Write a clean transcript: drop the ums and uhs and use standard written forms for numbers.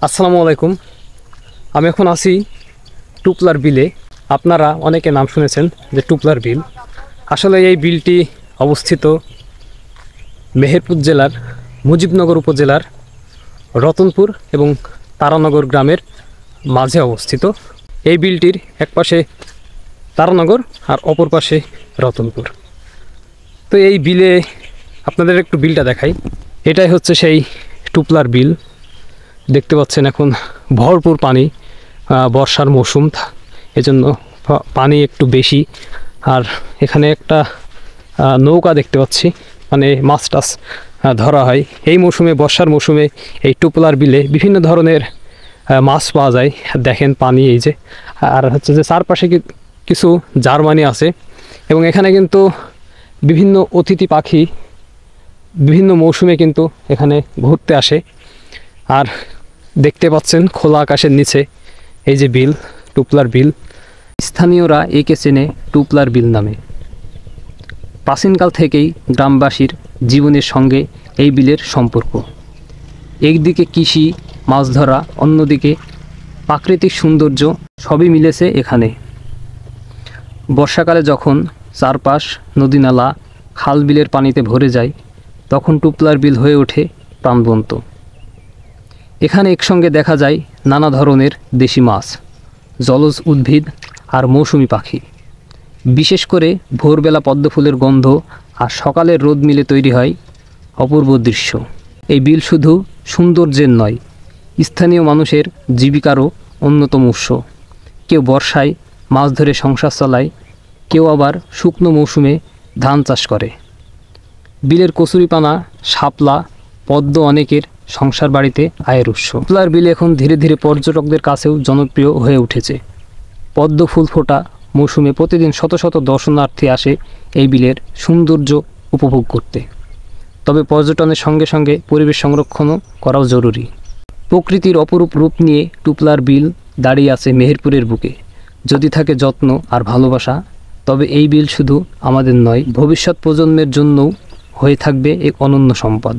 আসসালামু আলাইকুম। আমি এখন আছি টুপলার বিলে। আপনারা অনেকে নাম শুনেছেন যে টুপলার বিল। আসলে এই বিলটি অবস্থিত মেহেরপুর জেলার মুজিবনগর উপজেলার রতনপুর এবং তারানগর গ্রামের মাঝে অবস্থিত। এই বিলটির এক পাশে তারানগর আর অপর পাশে রতনপুর। তো এই বিলে আপনাদের একটু বিলটা দেখাই। এটাই হচ্ছে সেই টুপলার বিল। দেখতে পাচ্ছেন এখন ভরপুর পানি, বর্ষার মৌসুম, এজন্য পানি একটু বেশি। আর এখানে একটা নৌকা দেখতে পাচ্ছি, মানে মাছ টাছ ধরা হয় এই মৌসুমে। বর্ষার মৌসুমে এই টুপলার বিলে বিভিন্ন ধরনের মাছ পাওয়া যায়। দেখেন পানি এই যে, আর হচ্ছে যে চারপাশে কিছু জার্মানি আছে এবং এখানে কিন্তু বিভিন্ন অতিথি পাখি বিভিন্ন মৌসুমে কিন্তু এখানে ঘুরতে আসে। আর দেখতে পাচ্ছেন খোলা আকাশের নিচে এই যে বিল, টুপলার বিল। স্থানীয়রা একে চেনে টুপলার বিল নামে। প্রাচীনকাল থেকেই গ্রামবাসীর জীবনের সঙ্গে এই বিলের সম্পর্ক। একদিকে কৃষি, মাছ ধরা, অন্যদিকে প্রাকৃতিক সৌন্দর্য সবই মিলেছে এখানে। বর্ষাকালে যখন চারপাশ নদী নালা খাল বিলের পানিতে ভরে যায়, তখন টুপলার বিল হয়ে ওঠে প্রাণবন্ত। এখানে একসঙ্গে দেখা যায় নানা ধরনের দেশি মাছ, জলজ উদ্ভিদ আর মৌসুমি পাখি। বিশেষ করে ভোরবেলা পদ্মফুলের গন্ধ আর সকালের রোদ মিলে তৈরি হয় অপূর্ব দৃশ্য। এই বিল শুধু সৌন্দর্যের নয়, স্থানীয় মানুষের জীবিকারও অন্যতম উৎস। কেউ বর্ষায় মাছ ধরে সংসার চালায়, কেউ আবার শুকনো মৌসুমে ধান চাষ করে। বিলের কচুরিপানা, শাপলা, পদ্ম অনেকের সংসার বাড়িতে আয়ের উৎস। টুপলার বিল এখন ধীরে ধীরে পর্যটকদের কাছেও জনপ্রিয় হয়ে উঠেছে। পদ্ম ফুল ফোটা মৌসুমে প্রতিদিন শত শত দর্শনার্থী আসে এই বিলের সৌন্দর্য উপভোগ করতে। তবে পর্যটনের সঙ্গে সঙ্গে পরিবেশ সংরক্ষণও করাও জরুরি। প্রকৃতির অপরূপ রূপ নিয়ে টুপলার বিল দাঁড়িয়ে আছে মেহেরপুরের বুকে। যদি থাকে যত্ন আর ভালোবাসা, তবে এই বিল শুধু আমাদের নয়, ভবিষ্যৎ প্রজন্মের জন্যও হয়ে থাকবে এক অনন্য সম্পদ।